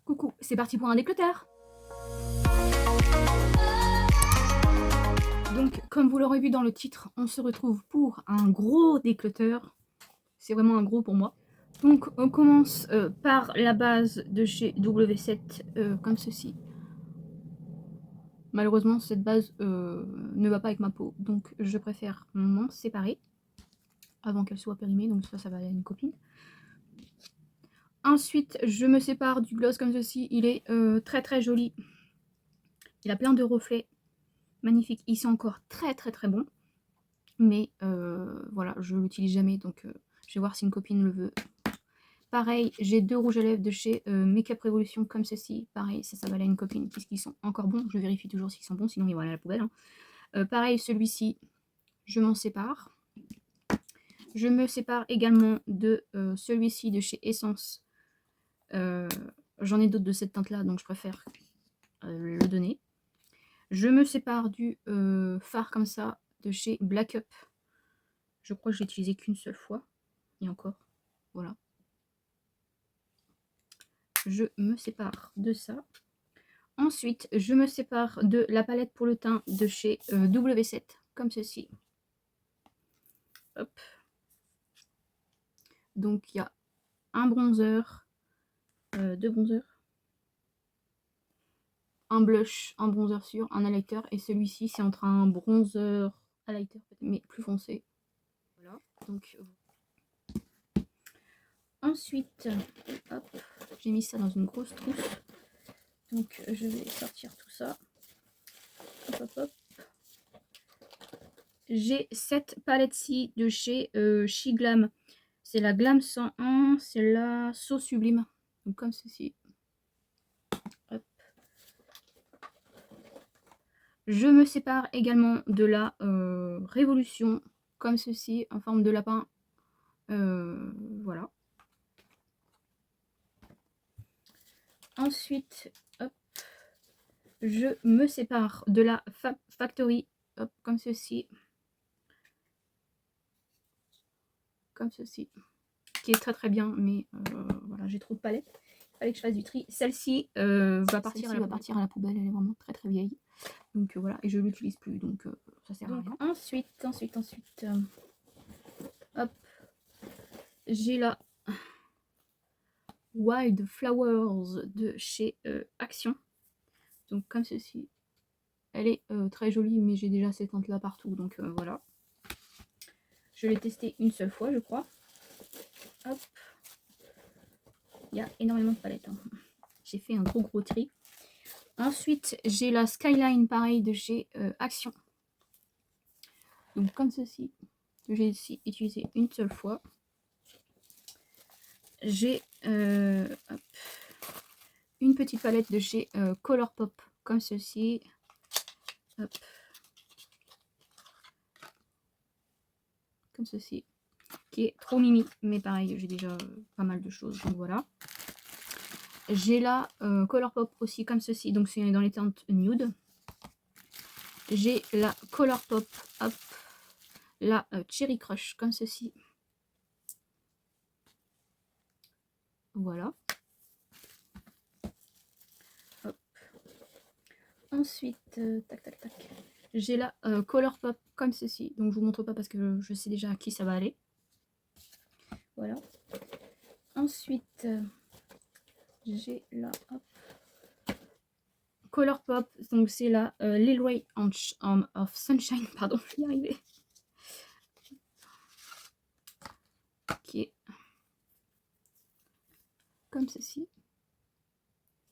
Coucou, c'est parti pour un déclutter. Donc, comme vous l'aurez vu dans le titre, on se retrouve pour un gros déclutter. C'est vraiment un gros pour moi. Donc, on commence par la base de chez W7, comme ceci. Malheureusement, cette base ne va pas avec ma peau, donc je préfère m'en séparer avant qu'elle soit périmée, donc ça va aller à une copine. Ensuite, je me sépare du gloss comme ceci. Il est très très joli. Il a plein de reflets. Magnifique. Il sent encore très très très bon. Mais voilà, je l'utilise jamais, donc je vais voir si une copine le veut. Pareil, j'ai deux rouges à lèvres de chez Makeup Revolution comme ceci. Pareil, ça va aller à une copine puisqu'ils sont encore bons. Je vérifie toujours s'ils sont bons, sinon ils vont aller à la poubelle. Hein. Pareil, celui-ci, je m'en sépare. Je me sépare également de celui-ci de chez Essence. J'en ai d'autres de cette teinte-là, donc je préfère le donner. Je me sépare du fard comme ça de chez Black Up. Je crois que je l'ai utilisé qu'une seule fois. Et encore, voilà. Je me sépare de ça. Ensuite, je me sépare de la palette pour le teint de chez W7, comme ceci. Hop. Donc, il y a un bronzer, deux bronzers, un blush, un bronzer sûr, un highlighter, et celui-ci, c'est entre un bronzer, highlighter, mais plus foncé. Voilà, donc... Ensuite, hop, j'ai mis ça dans une grosse trousse. Donc, je vais sortir tout ça. Hop, hop, hop. J'ai cette palette-ci de chez Shiglam. C'est la Glam 101, c'est la Sauce Sublime. Donc comme ceci. Hop. Je me sépare également de la Révolution, comme ceci, en forme de lapin. Voilà. Ensuite, hop, je me sépare de la Fab Factory, hop, comme ceci. Comme ceci. Qui est très très bien, mais voilà, j'ai trop de palettes. Il fallait que je fasse du tri. Celle-ci va partir à la poubelle, elle est vraiment très très vieille. Donc voilà, et je l'utilise plus, donc ça sert à rien. Ensuite, hop, j'ai la Wild Flowers de chez Action. Donc comme ceci. Elle est très jolie, mais j'ai déjà cette teinte là partout, donc voilà. Je l'ai testée une seule fois, je crois. Hop. Il y a énormément de palettes. Hein. J'ai fait un gros tri. Ensuite, j'ai la Skyline, pareil, de chez Action. Donc comme ceci. J'ai ici utilisé une seule fois. J'ai une petite palette de chez Colourpop, comme ceci. Hop. Comme ceci. Qui est trop mimi, mais pareil, j'ai déjà pas mal de choses, donc voilà. J'ai la Colourpop aussi, comme ceci, donc c'est dans les teintes nude. J'ai la Colourpop, hop, la Cherry Crush, comme ceci. Voilà. Hop. Ensuite, tac, tac, tac. J'ai la Colourpop, comme ceci. Donc, je vous montre pas parce que je sais déjà à qui ça va aller. Voilà. Ensuite, j'ai la Colourpop. Donc, c'est la Lil Ray of Sunshine. Pardon, je vais y arriver. Qui est comme ceci.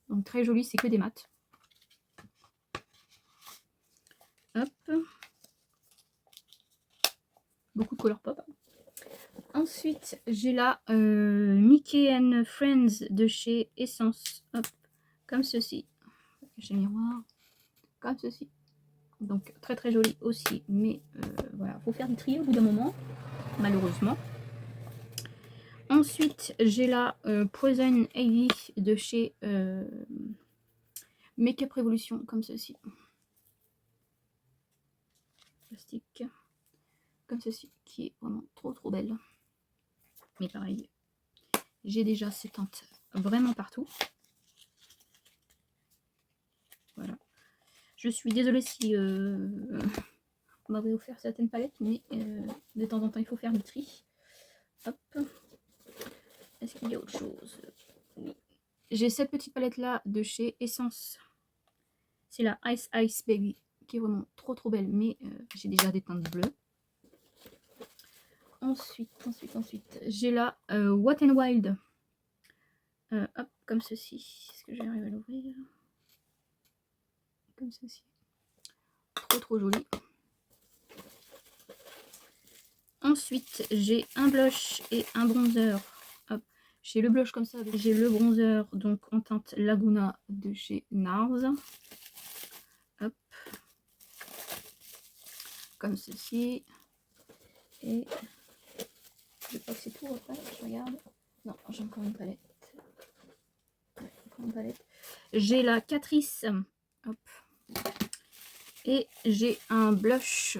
Donc très joli, c'est que des mats. Hop. Beaucoup de Colourpop. Ensuite, j'ai la Mickey and Friends de chez Essence. Hop. Comme ceci. J'ai le miroir. Comme ceci. Donc très très joli aussi. Mais voilà, faut faire du tri au bout d'un moment. Malheureusement. Ensuite, j'ai la Poison Ivy de chez Makeup Revolution, comme ceci. Plastique. Comme ceci, qui est vraiment trop belle. Mais pareil, j'ai déjà ces teintes vraiment partout. Je suis désolée si on m'avait offert certaines palettes, mais de temps en temps, il faut faire du tri. Hop. Est-ce qu'il y a autre chose? Oui. J'ai cette petite palette-là de chez Essence. C'est la Ice Ice Baby, qui est vraiment trop belle, mais j'ai déjà des teintes bleues. Ensuite, j'ai la Wet n Wild. Hop, comme ceci. Est-ce que j'arrive à l'ouvrir? Comme ceci. Trop joli. Ensuite, j'ai un blush et un bronzer. Hop, j'ai le blush comme ça. J'ai le bronzer donc en teinte Laguna de chez NARS. Hop, comme ceci. Et je crois que c'est tout après. Je regarde. Non, j'ai encore une palette. Ouais, encore une palette. J'ai la Catrice. Hop. Et j'ai un blush.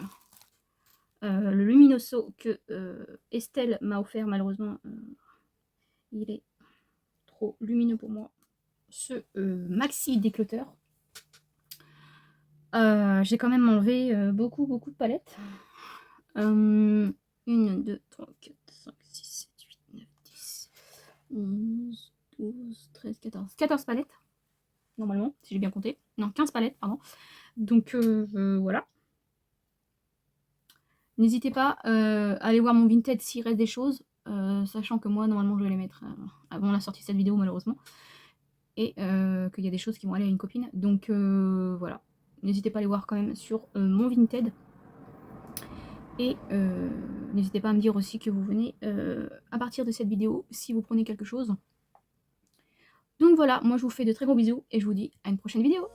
Le Luminoso que Estelle m'a offert, malheureusement il est trop lumineux pour moi, ce maxi déclutter. J'ai quand même enlevé beaucoup de palettes. 1, 2, 3, 4, 5, 6, 7, 8, 9, 10, 11, 12, 13, 14 palettes normalement, si j'ai bien compté. Non, 15 palettes, pardon. Donc voilà. N'hésitez pas à aller voir mon Vinted s'il reste des choses, sachant que moi, normalement, je vais les mettre avant la sortie de cette vidéo, malheureusement. Et qu'il y a des choses qui vont aller à une copine. Donc voilà. N'hésitez pas à aller voir quand même sur mon Vinted. Et n'hésitez pas à me dire aussi que vous venez à partir de cette vidéo si vous prenez quelque chose. Donc voilà, moi je vous fais de très gros bisous et je vous dis à une prochaine vidéo.